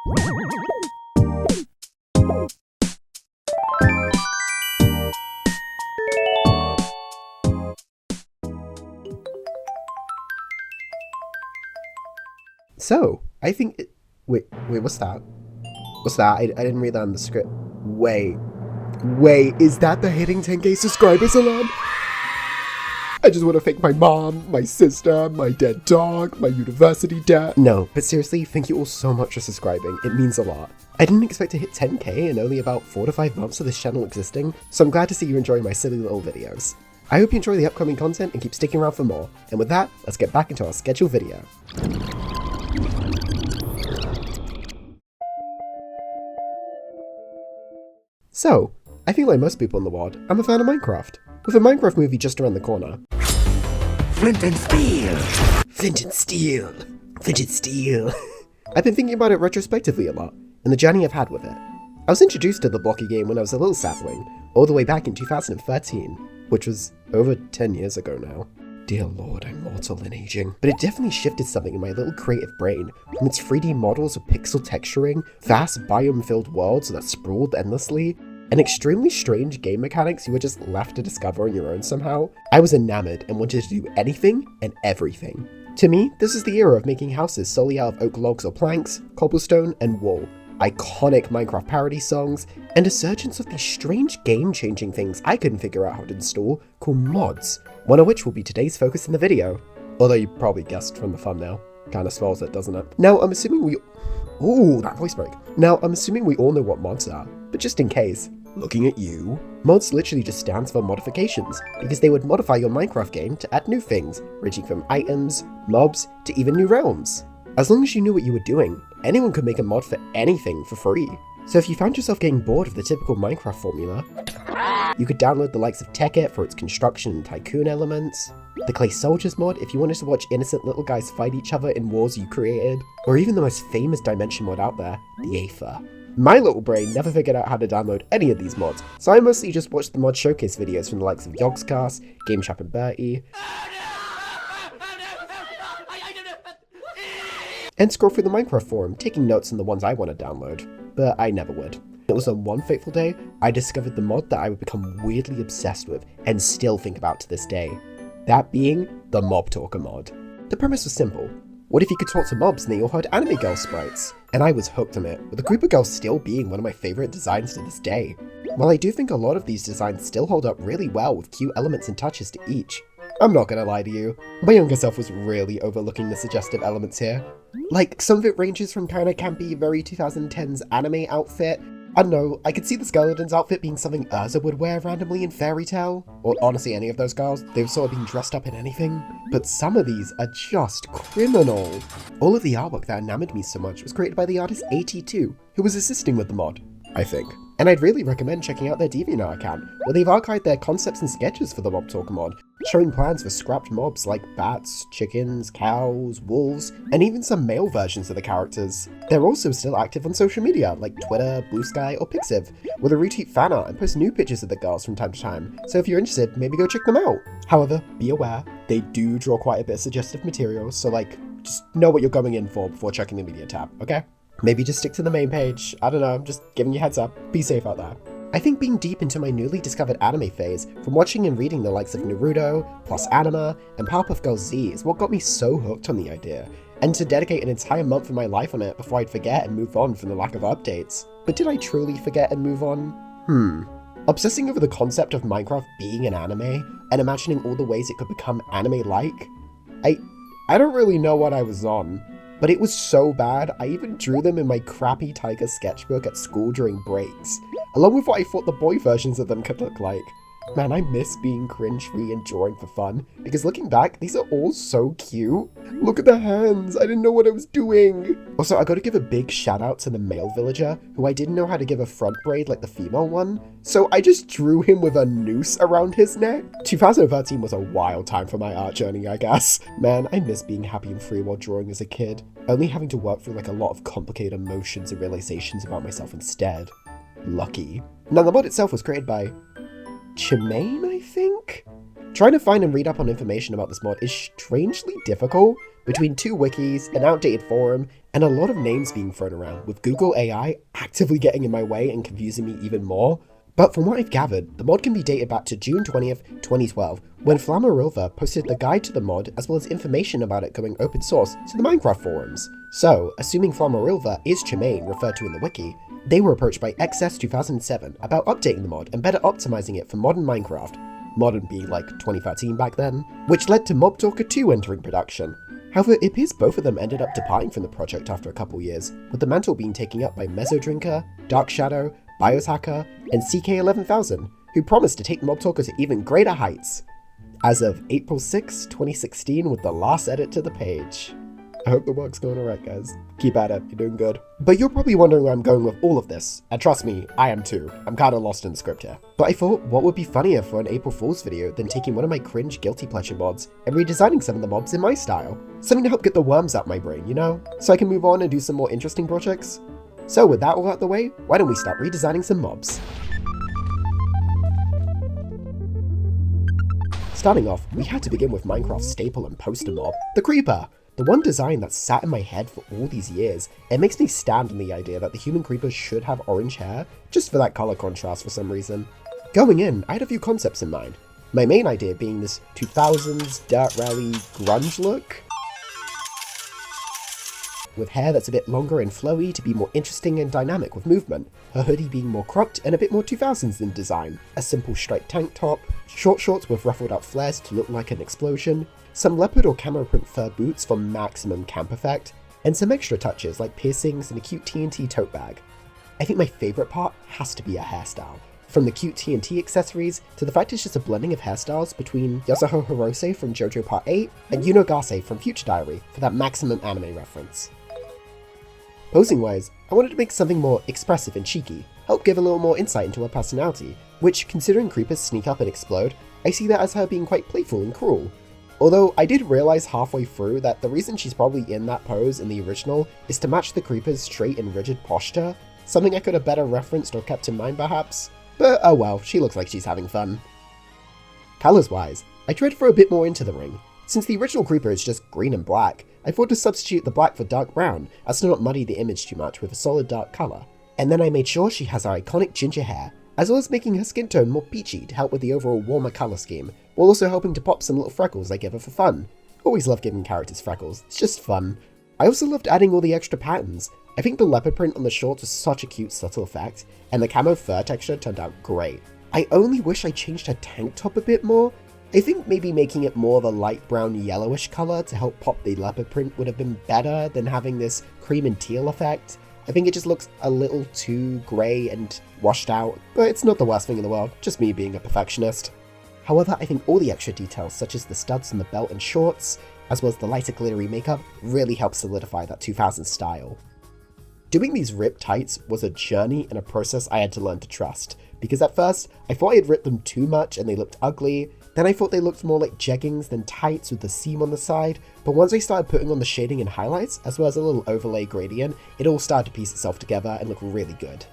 So, I think wait, what's that? What's that? I didn't read that on the script. Wait, is that the hitting 10k subscribers alarm? I just want to thank my mom, my sister, my dead dog, my university debt. No, but seriously, thank you all so much for subscribing. It means a lot. I didn't expect to hit 10k in only about 4 to 5 months of this channel existing, so I'm glad to see you enjoying my silly little videos. I hope you enjoy the upcoming content and keep sticking around for more. And with that, let's get back into our scheduled video. So, I feel like most people in the world, I'm a fan of Minecraft. With a Minecraft movie just around the corner. Flint and steel! Flint and steel! Flint and steel! I've been thinking about it retrospectively a lot, and the journey I've had with it. I was introduced to the blocky game when I was a little sapling, all the way back in 2013, which was over 10 years ago now. Dear lord, I'm mortal and aging. But it definitely shifted something in my little creative brain, from its 3D models of pixel texturing, vast biome-filled worlds that sprawled endlessly, and extremely strange game mechanics you were just left to discover on your own somehow. I was enamored and wanted to do anything and everything. To me, this is the era of making houses solely out of oak logs or planks, cobblestone, and wool, iconic Minecraft parody songs, and a surgence of these strange game-changing things I couldn't figure out how to install called mods, one of which will be today's focus in the video. Although you probably guessed from the thumbnail. Kinda spoils it, doesn't it? Now, I'm assuming we... Ooh, that voice break. Now, I'm assuming we all know what mods are, but just in case, looking at you, mods literally just stands for modifications, because they would modify your Minecraft game to add new things, ranging from items, mobs, to even new realms. As long as you knew what you were doing, anyone could make a mod for anything for free. So if you found yourself getting bored of the typical Minecraft formula, you could download the likes of TechIt for its construction and tycoon elements, the Clay Soldiers mod if you wanted to watch innocent little guys fight each other in wars you created, or even the most famous dimension mod out there, the Aether. My little brain never figured out how to download any of these mods, so I mostly just watched the mod showcase videos from the likes of Yogscast, GameChap and Bertie, and scroll through the Minecraft forum, taking notes on the ones I want to download, but I never would. It was on one fateful day, I discovered the mod that I would become weirdly obsessed with, and still think about to this day. That being the Mob Talker mod. The premise was simple. What if you could talk to mobs and they all had anime girl sprites? And I was hooked on it, with a group of girls still being one of my favourite designs to this day. While I do think a lot of these designs still hold up really well with cute elements and touches to each, I'm not gonna lie to you, my younger self was really overlooking the suggestive elements here. Like, some of it ranges from kinda campy, very 2010s anime outfit. I don't know, I could see the skeleton's outfit being something Urza would wear randomly in Fairy Tail, or honestly any of those girls, they've sort of been dressed up in anything, but some of these are just criminal. All of the artwork that enamored me so much was created by the artist AT2, who was assisting with the mod, I think. And I'd really recommend checking out their Deviantart account, where they've archived their concepts and sketches for the Mob Talker mod, showing plans for scrapped mobs like bats, chickens, cows, wolves, and even some male versions of the characters. They're also still active on social media, like Twitter, Bluesky, or Pixiv, where they retweet fan art and post new pictures of the girls from time to time, so if you're interested, maybe go check them out. However, be aware, they do draw quite a bit of suggestive material, so just know what you're going in for before checking the media tab, okay? Maybe just stick to the main page, I don't know, I'm just giving you a heads up, be safe out there. I think being deep into my newly discovered anime phase, from watching and reading the likes of Naruto, Plus Anima, and Powerpuff Girls Z is what got me so hooked on the idea, and to dedicate an entire month of my life on it before I'd forget and move on from the lack of updates. But did I truly forget and move on? Obsessing over the concept of Minecraft being an anime, and imagining all the ways it could become anime-like? I don't really know what I was on. But it was so bad, I even drew them in my crappy Tiger sketchbook at school during breaks, along with what I thought the boy versions of them could look like. Man, I miss being cringe-free and drawing for fun, because looking back, these are all so cute. Look at the hands, I didn't know what I was doing. Also, I gotta give a big shout out to the male villager, who I didn't know how to give a front braid like the female one, so I just drew him with a noose around his neck. 2013 was a wild time for my art journey, I guess. Man, I miss being happy and free while drawing as a kid, only having to work through a lot of complicated emotions and realizations about myself instead. Lucky. Now, the mod itself was created by Chimane, I think? Trying to find and read up on information about this mod is strangely difficult, Between 2 wikis, an outdated forum, and a lot of names being thrown around, with Google AI actively getting in my way and confusing me even more. But from what I've gathered, the mod can be dated back to June 20th, 2012, when Flammarilva posted the guide to the mod as well as information about it going open source to the Minecraft forums. So, assuming Flammarilva is Tremaine referred to in the wiki, they were approached by XS 2007 about updating the mod and better optimizing it for modern Minecraft, modern being like 2013 back then, which led to Mob Talker 2 entering production. However, it appears both of them ended up departing from the project after a couple years, with the mantle being taken up by Mezzodrinker, Dark Shadow, Bioshacker, and CK11000, who promised to take Mob Talker to even greater heights. As of April 6, 2016, with the last edit to the page. I hope the work's going alright, guys. Keep at it, you're doing good. But you're probably wondering where I'm going with all of this, and trust me, I am too. I'm kinda lost in the script here. But I thought, what would be funnier for an April Fool's video than taking one of my cringe guilty pleasure mods and redesigning some of the mobs in my style? Something to help get the worms out my brain, you know? So I can move on and do some more interesting projects? So with that all out the way, why don't we start redesigning some mobs? Starting off, we had to begin with Minecraft's staple and poster mob, the Creeper. The one design that's sat in my head for all these years, it makes me stand on the idea that the human creepers should have orange hair, just for that color contrast for some reason. Going in, I had a few concepts in mind. My main idea being this 2000s dirt rally grunge look, with hair that's a bit longer and flowy to be more interesting and dynamic with movement, her hoodie being more cropped and a bit more 2000s in design, a simple striped tank top, short shorts with ruffled up flares to look like an explosion, some leopard or camo print fur boots for maximum camp effect, and some extra touches like piercings and a cute TNT tote bag. I think my favourite part has to be a hairstyle. From the cute TNT accessories to the fact it's just a blending of hairstyles between Yasuho Hirose from JoJo Part 8 and Yuno Gase from Future Diary for that maximum anime reference. Posing wise, I wanted to make something more expressive and cheeky, help give a little more insight into her personality, which, considering creepers sneak up and explode, I see that as her being quite playful and cruel. Although I did realise halfway through that the reason she's probably in that pose in the original is to match the creeper's straight and rigid posture, something I could have better referenced or kept in mind perhaps, but oh well, she looks like she's having fun. Colours wise, I tried to throw a bit more into the ring. Since the original creeper is just green and black, I thought to substitute the black for dark brown as to not muddy the image too much with a solid dark colour. And then I made sure she has her iconic ginger hair, as well as making her skin tone more peachy to help with the overall warmer colour scheme, while also helping to pop some little freckles I give her for fun. Always love giving characters freckles, it's just fun. I also loved adding all the extra patterns. I think the leopard print on the shorts was such a cute subtle effect, and the camo fur texture turned out great. I only wish I changed her tank top a bit more. I think maybe making it more of a light brown yellowish colour to help pop the leopard print would have been better than having this cream and teal effect. I think it just looks a little too grey and washed out, but it's not the worst thing in the world, just me being a perfectionist. However, I think all the extra details such as the studs on the belt and shorts, as well as the lighter glittery makeup, really help solidify that 2000s style. Doing these ripped tights was a journey and a process I had to learn to trust, because at first, I thought I had ripped them too much and they looked ugly, then I thought they looked more like jeggings than tights with the seam on the side, but once I started putting on the shading and highlights, as well as a little overlay gradient, it all started to piece itself together and look really good.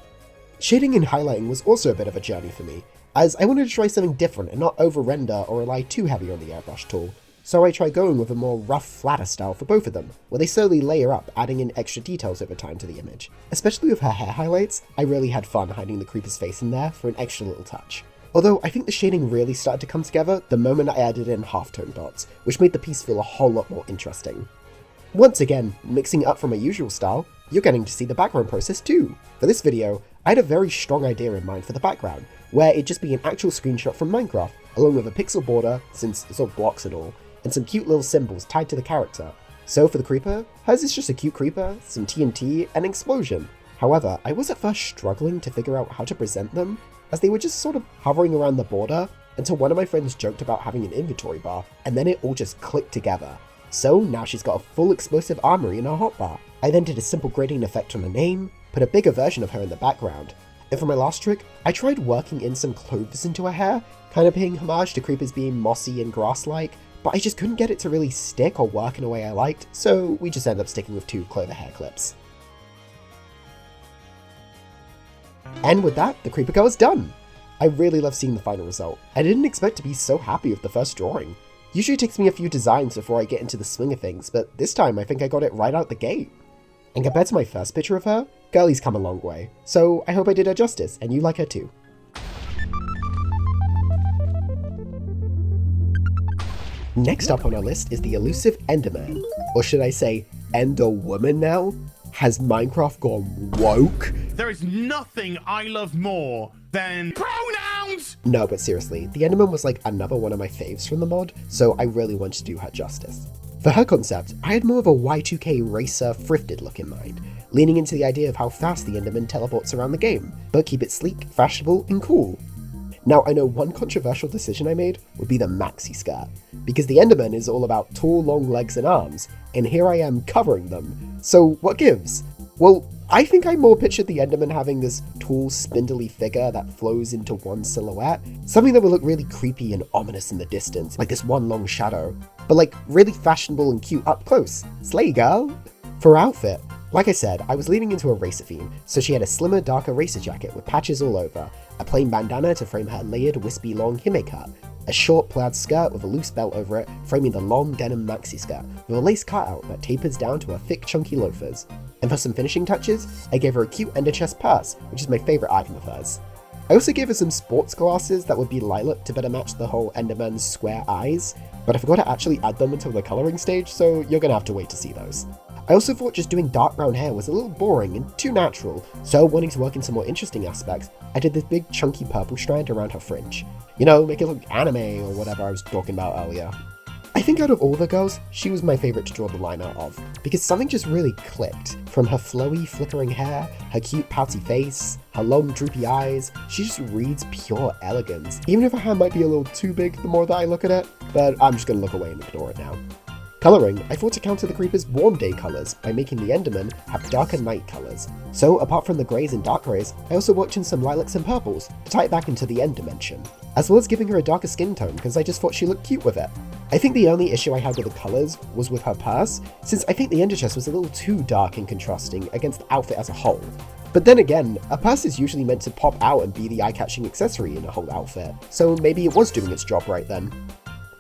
Shading and highlighting was also a bit of a journey for me, as I wanted to try something different and not over-render or rely too heavy on the airbrush tool, so I tried going with a more rough, flatter style for both of them, where they slowly layer up, adding in extra details over time to the image. Especially with her hair highlights, I really had fun hiding the creeper's face in there for an extra little touch. Although I think the shading really started to come together the moment I added in halftone dots, which made the piece feel a whole lot more interesting. Once again, mixing it up from my usual style, you're getting to see the background process too. For this video, I had a very strong idea in mind for the background, where it'd just be an actual screenshot from Minecraft, along with a pixel border, since it's all blocks and all, and some cute little symbols tied to the character. So for the creeper, hers is just a cute creeper, some TNT, and an explosion. However, I was at first struggling to figure out how to present them, as they were just sort of hovering around the border, until one of my friends joked about having an inventory bar, and then it all just clicked together. So now she's got a full explosive armory in her hotbar. I then did a simple grading effect on her name, put a bigger version of her in the background, and for my last trick, I tried working in some clothes into her hair, kind of paying homage to creepers being mossy and grass-like, but I just couldn't get it to really stick or work in a way I liked, so we just ended up sticking with 2 clover hair clips. And with that, the creeper girl is done! I really love seeing the final result. I didn't expect to be so happy with the first drawing. Usually it takes me a few designs before I get into the swing of things, but this time I think I got it right out the gate. And compared to my first picture of her, Girlie's come a long way, so I hope I did her justice and you like her too. Next up on our list is the elusive Enderman, or should I say Enderwoman now? Has Minecraft gone woke? There is nothing I love more than pronouns! No, but seriously, the Enderman was like another one of my faves from the mod, so I really wanted to do her justice. For her concept, I had more of a Y2K racer thrifted look in mind, leaning into the idea of how fast the Enderman teleports around the game, but keep it sleek, fashionable, and cool. Now, I know one controversial decision I made would be the maxi skirt, because the Enderman is all about tall, long legs and arms, and here I am covering them. So what gives? Well, I think I more pictured the Enderman having this tall, spindly figure that flows into one silhouette, something that would look really creepy and ominous in the distance, like this one long shadow, but like really fashionable and cute up close. Slay, girl! For her outfit, like I said, I was leaning into a racer theme, so she had a slimmer, darker racer jacket with patches all over, a plain bandana to frame her layered, wispy long hime cut, a short plaid skirt with a loose belt over it, framing the long denim maxi skirt with a lace cutout that tapers down to her thick, chunky loafers. And for some finishing touches, I gave her a cute ender chest purse, which is my favourite item of hers. I also gave her some sports glasses that would be lilac to better match the whole Enderman's square eyes, but I forgot to actually add them until the colouring stage, so you're gonna have to wait to see those. I also thought just doing dark brown hair was a little boring and too natural, so wanting to work in some more interesting aspects, I did this big chunky purple strand around her fringe. You know, make it look anime or whatever I was talking about earlier. I think out of all the girls, she was my favourite to draw the line out of, because something just really clicked. From her flowy, flickering hair, her cute pouty face, her long droopy eyes, she just reads pure elegance, even if her hair might be a little too big the more that I look at it, but I'm just gonna look away and ignore it now. Colouring, I thought to counter the creeper's warm day colours by making the Enderman have darker night colours. So apart from the greys and dark greys, I also worked in some lilacs and purples to tie it back into the end dimension, as well as giving her a darker skin tone because I just thought she looked cute with it. I think the only issue I had with the colours was with her purse, since I think the ender chest was a little too dark and contrasting against the outfit as a whole. But then again, a purse is usually meant to pop out and be the eye-catching accessory in a whole outfit, so maybe it was doing its job right then.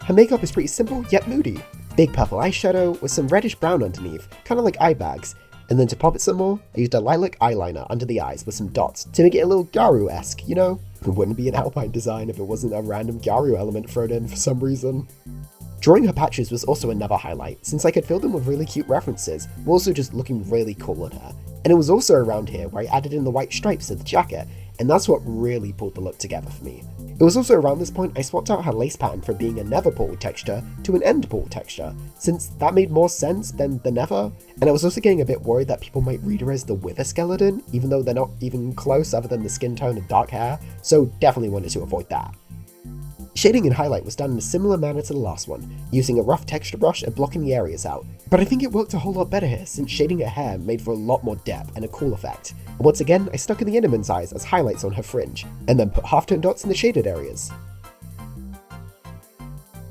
Her makeup is pretty simple yet moody. Big purple eyeshadow with some reddish brown underneath, kinda like eye bags, and then to pop it some more, I used a lilac eyeliner under the eyes with some dots to make it a little Garu-esque, you know? It wouldn't be an Alpine design if it wasn't a random Garu element thrown in for some reason. Drawing her patches was also another highlight, since I could fill them with really cute references, while also just looking really cool on her. And it was also around here where I added in the white stripes to the jacket, and that's what really pulled the look together for me. It was also around this point I swapped out her lace pattern from being a nether portal texture to an end portal texture, since that made more sense than the nether, and I was also getting a bit worried that people might read her as the wither skeleton, even though they're not even close other than the skin tone and dark hair, so definitely wanted to avoid that. Shading and highlight was done in a similar manner to the last one, using a rough texture brush and blocking the areas out, but I think it worked a whole lot better here since shading her hair made for a lot more depth and a cool effect. And once again, I stuck in the Enderman's eyes as highlights on her fringe, and then put half-tone dots in the shaded areas.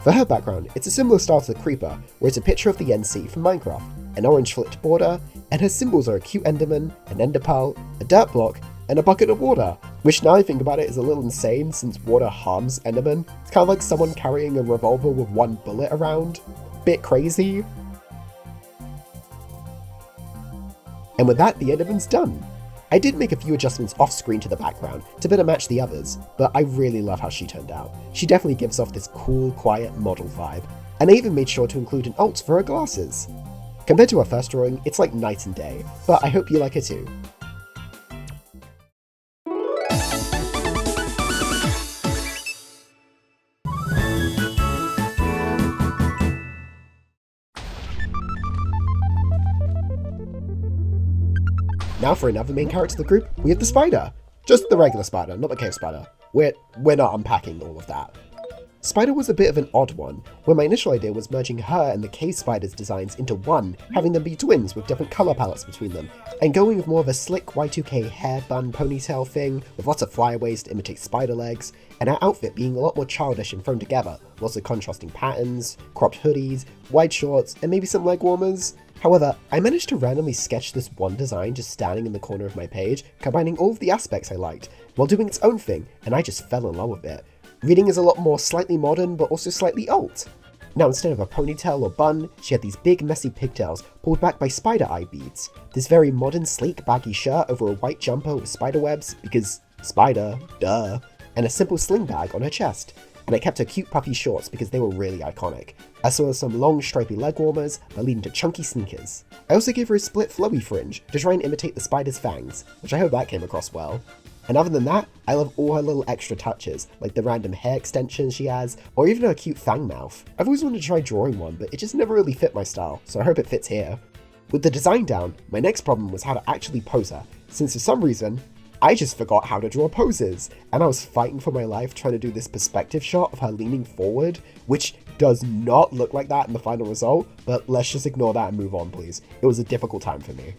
For her background, it's a similar style to the creeper, where it's a picture of the NC from Minecraft, an orange flipped border, and her symbols are a cute Enderman, an ender pearl, a dirt block, and a bucket of water, which now I think about it is a little insane since water harms Enderman. It's kind of like someone carrying a revolver with one bullet around. Bit crazy. And with that, the Enderman's done. I did make a few adjustments off screen to the background to better match the others, but I really love how she turned out. She definitely gives off this cool, quiet model vibe, and I even made sure to include an alt for her glasses. Compared to her first drawing, it's like night and day, but I hope you like her too. Now for another main character of the group, we have the spider. Just the regular spider, not the cave spider. We're not unpacking all of that. Spider was a bit of an odd one, where my initial idea was merging her and the cave spider's designs into one, having them be twins with different colour palettes between them, and going with more of a slick Y2K hair bun ponytail thing, with lots of flyaways to imitate spider legs, and her outfit being a lot more childish and thrown together, lots of contrasting patterns, cropped hoodies, wide shorts, and maybe some leg warmers. However, I managed to randomly sketch this one design just standing in the corner of my page, combining all of the aspects I liked, while doing its own thing, and I just fell in love with it. Reading is a lot more slightly modern, but also slightly alt. Now instead of a ponytail or bun, she had these big messy pigtails pulled back by spider eye beads, this very modern sleek baggy shirt over a white jumper with spider webs, because spider, duh, and a simple sling bag on her chest. And I kept her cute puffy shorts because they were really iconic, as well as some long stripy leg warmers that lead into chunky sneakers. I also gave her a split flowy fringe to try and imitate the spider's fangs, which I hope that came across well. And other than that, I love all her little extra touches, like the random hair extensions she has, or even her cute fang mouth. I've always wanted to try drawing one, but it just never really fit my style, so I hope it fits here. With the design down, my next problem was how to actually pose her, since for some reason, I just forgot how to draw poses, and I was fighting for my life trying to do this perspective shot of her leaning forward, which does not look like that in the final result, but let's just ignore that and move on, please. It was a difficult time for me.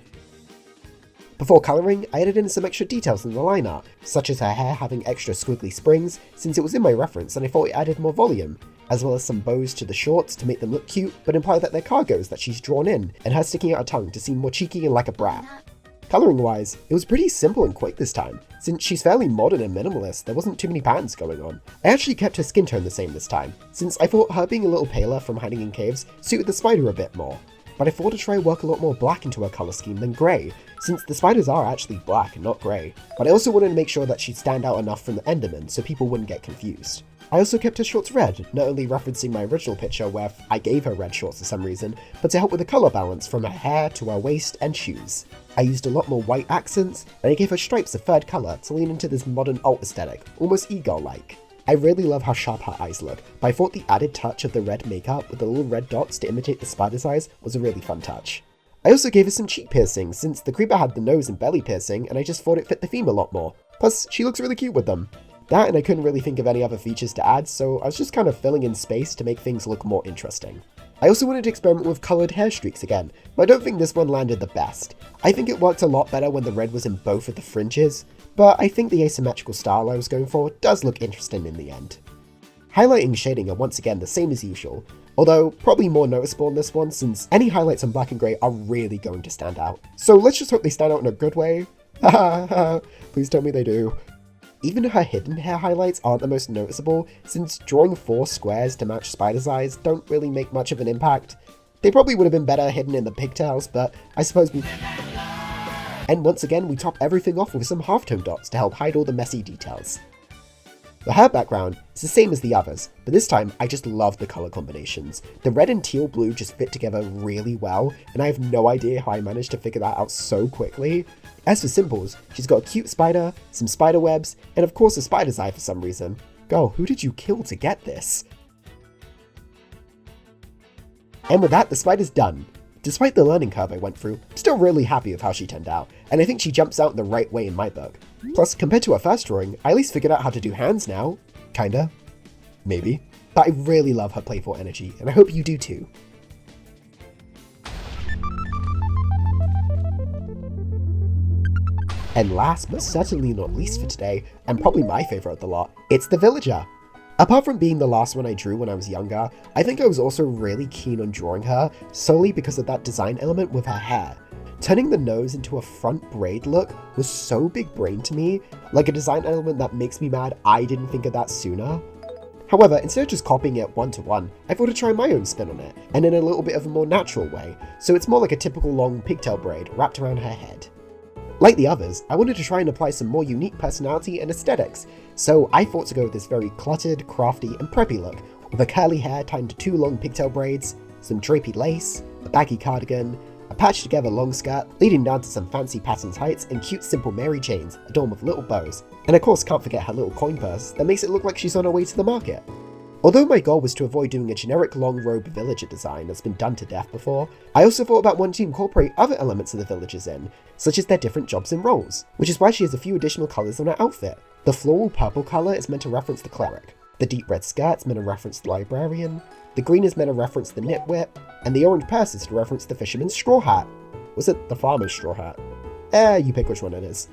Before colouring, I added in some extra details in the line art, such as her hair having extra squiggly springs, since it was in my reference and I thought it added more volume, as well as some bows to the shorts to make them look cute, but imply that they're cargos that she's drawn in, and her sticking out her tongue to seem more cheeky and like a brat. Colouring wise, it was pretty simple and quick this time. Since she's fairly modern and minimalist, there wasn't too many patterns going on. I actually kept her skin tone the same this time, since I thought her being a little paler from hiding in caves suited the spider a bit more. But I thought to try work a lot more black into her colour scheme than grey, since the spiders are actually black and not grey. But I also wanted to make sure that she'd stand out enough from the Enderman so people wouldn't get confused. I also kept her shorts red, not only referencing my original picture where I gave her red shorts for some reason, but to help with the colour balance from her hair to her waist and shoes. I used a lot more white accents, and I gave her stripes a third colour to lean into this modern alt aesthetic, almost e-girl-like. I really love how sharp her eyes look, but I thought the added touch of the red makeup with the little red dots to imitate the spider's eyes was a really fun touch. I also gave her some cheek piercings since the creeper had the nose and belly piercing, and I just thought it fit the theme a lot more. Plus, she looks really cute with them. That, and I couldn't really think of any other features to add, so I was just kind of filling in space to make things look more interesting. I also wanted to experiment with coloured hair streaks again, but I don't think this one landed the best. I think it worked a lot better when the red was in both of the fringes, but I think the asymmetrical style I was going for does look interesting in the end. Highlighting and shading are once again the same as usual, although probably more noticeable in this one since any highlights on black and grey are really going to stand out. So let's just hope they stand out in a good way. Please tell me they do. Even her hidden hair highlights aren't the most noticeable, since drawing 4 squares to match spider's eyes don't really make much of an impact. They probably would have been better hidden in the pigtails, but I suppose we... And once again, we top everything off with some halftone dots to help hide all the messy details. The hair background is the same as the others, but this time I just love the colour combinations. The red and teal blue just fit together really well, and I have no idea how I managed to figure that out so quickly. As for simples, she's got a cute spider, some spider webs, and of course a spider's eye for some reason. Girl, who did you kill to get this? And with that, the spider's done. Despite the learning curve I went through, I'm still really happy with how she turned out, and I think she jumps out in the right way in my book. Plus, compared to her first drawing, I at least figured out how to do hands now. Kinda. Maybe. But I really love her playful energy, and I hope you do too. And last but certainly not least for today, and probably my favourite of the lot, it's the villager. Apart from being the last one I drew when I was younger, I think I was also really keen on drawing her, solely because of that design element with her hair. Turning the nose into a front braid look was so big brain to me, like a design element that makes me mad I didn't think of that sooner. However, instead of just copying it one-to-one, I thought to try my own spin on it, and in a little bit of a more natural way, so it's more like a typical long pigtail braid wrapped around her head. Like the others, I wanted to try and apply some more unique personality and aesthetics, so I thought to go with this very cluttered, crafty, and preppy look, with her curly hair tied into 2 long pigtail braids, some drapey lace, a baggy cardigan, a patched together long skirt leading down to some fancy patterned tights and cute simple Mary chains adorned with little bows, and of course can't forget her little coin purse that makes it look like she's on her way to the market. Although my goal was to avoid doing a generic long robe villager design that's been done to death before, I also thought about wanting to incorporate other elements of the villagers in, such as their different jobs and roles, which is why she has a few additional colours on her outfit. The floral purple colour is meant to reference the cleric, the deep red skirt's meant to reference the librarian, the green is meant to reference the nitwit, and the orange purse is to reference the fisherman's straw hat. Was it the farmer's straw hat? You pick which one it is.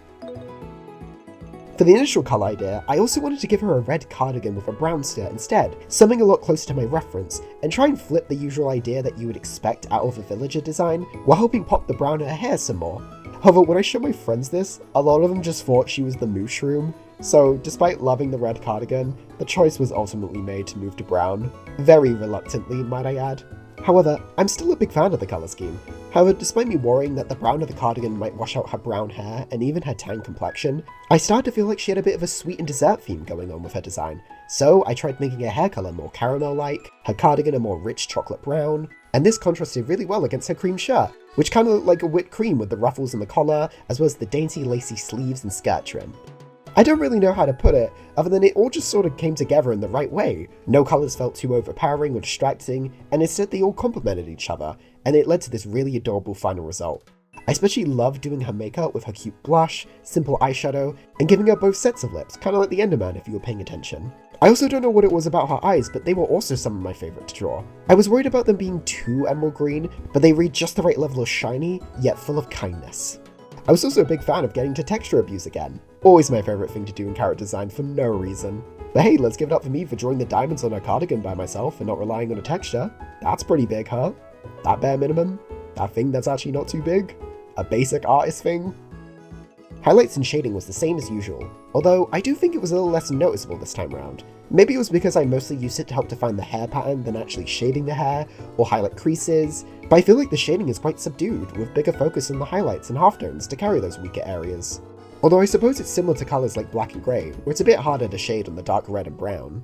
For the initial colour idea, I also wanted to give her a red cardigan with a brown skirt instead, something a lot closer to my reference, and try and flip the usual idea that you would expect out of a villager design, while helping pop the brown in her hair some more. However, when I showed my friends this, a lot of them just thought she was the mushroom, so despite loving the red cardigan, the choice was ultimately made to move to brown. Very reluctantly, might I add. However, I'm still a big fan of the colour scheme. However, despite me worrying that the brown of the cardigan might wash out her brown hair and even her tan complexion, I started to feel like she had a bit of a sweet and dessert theme going on with her design. So I tried making her hair colour more caramel-like, her cardigan a more rich chocolate brown, and this contrasted really well against her cream shirt, which kind of looked like a whipped cream with the ruffles and the collar, as well as the dainty lacy sleeves and skirt trim. I don't really know how to put it, other than it all just sort of came together in the right way. No colours felt too overpowering or distracting, and instead they all complemented each other, and it led to this really adorable final result. I especially loved doing her makeup with her cute blush, simple eyeshadow, and giving her both sets of lips, kind of like the Enderman if you were paying attention. I also don't know what it was about her eyes, but they were also some of my favourite to draw. I was worried about them being too emerald green, but they read just the right level of shiny, yet full of kindness. I was also a big fan of getting to texture abuse again. Always my favourite thing to do in character design for no reason. But hey, let's give it up for me for drawing the diamonds on her cardigan by myself and not relying on a texture. That's pretty big, huh? That bare minimum? That thing that's actually not too big? A basic artist thing? Highlights and shading was the same as usual, although I do think it was a little less noticeable this time around. Maybe it was because I mostly used it to help define the hair pattern than actually shading the hair, or highlight creases, but I feel like the shading is quite subdued, with bigger focus on the highlights and halftones to carry those weaker areas. Although I suppose it's similar to colours like black and grey, where it's a bit harder to shade on the dark red and brown.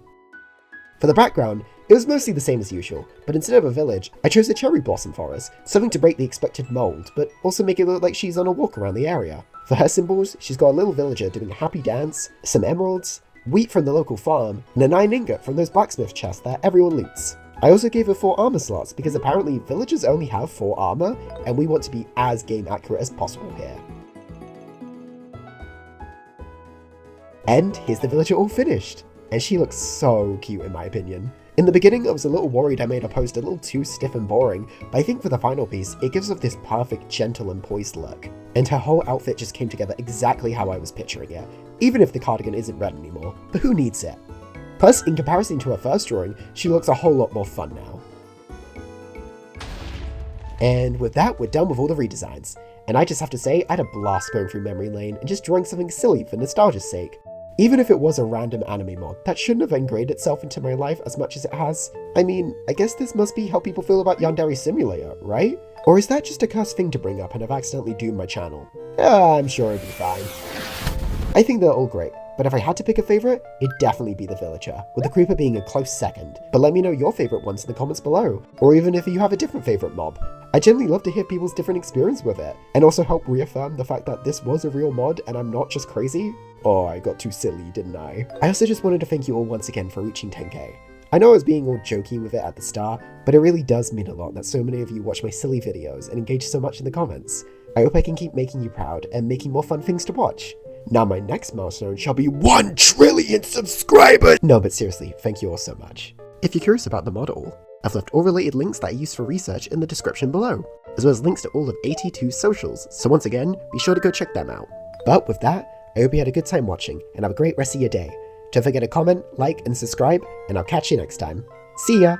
For the background, it was mostly the same as usual, but instead of a village, I chose a cherry blossom forest, something to break the expected mould, but also make it look like she's on a walk around the area. For her symbols, she's got a little villager doing a happy dance, some emeralds, wheat from the local farm, and a 9 ingot from those blacksmith chests that everyone loots. I also gave her 4 armor slots because apparently villagers only have 4 armor, and we want to be as game accurate as possible here. And here's the villager all finished, and she looks so cute in my opinion. In the beginning I was a little worried I made her post a little too stiff and boring, but I think for the final piece it gives off this perfect gentle and poised look, and her whole outfit just came together exactly how I was picturing it, even if the cardigan isn't red anymore, but who needs it? Plus, in comparison to her first drawing, she looks a whole lot more fun now. And with that, we're done with all the redesigns, and I just have to say I had a blast going through memory lane and just drawing something silly for nostalgia's sake. Even if it was a random anime mod, that shouldn't have ingrained itself into my life as much as it has. I mean, I guess this must be how people feel about Yandere Simulator, right? Or is that just a cursed thing to bring up and have accidentally doomed my channel? I'm sure it'd be fine. I think they're all great, but if I had to pick a favourite, it'd definitely be the villager, with the creeper being a close second. But let me know your favourite ones in the comments below, or even if you have a different favourite mob. I generally love to hear people's different experience with it, and also help reaffirm the fact that this was a real mod and I'm not just crazy. Oh, I got too silly, didn't I? I also just wanted to thank you all once again for reaching 10k. I know I was being all jokey with it at the start, but it really does mean a lot that so many of you watch my silly videos and engage so much in the comments. I hope I can keep making you proud and making more fun things to watch. Now my next milestone shall be 1 trillion subscribers! No, but seriously, thank you all so much. If you're curious about the mod at all, I've left all related links that I used for research in the description below, as well as links to all of AT2's socials, so once again, be sure to go check them out. But with that, I hope you had a good time watching, and have a great rest of your day. Don't forget to comment, like, and subscribe, and I'll catch you next time. See ya!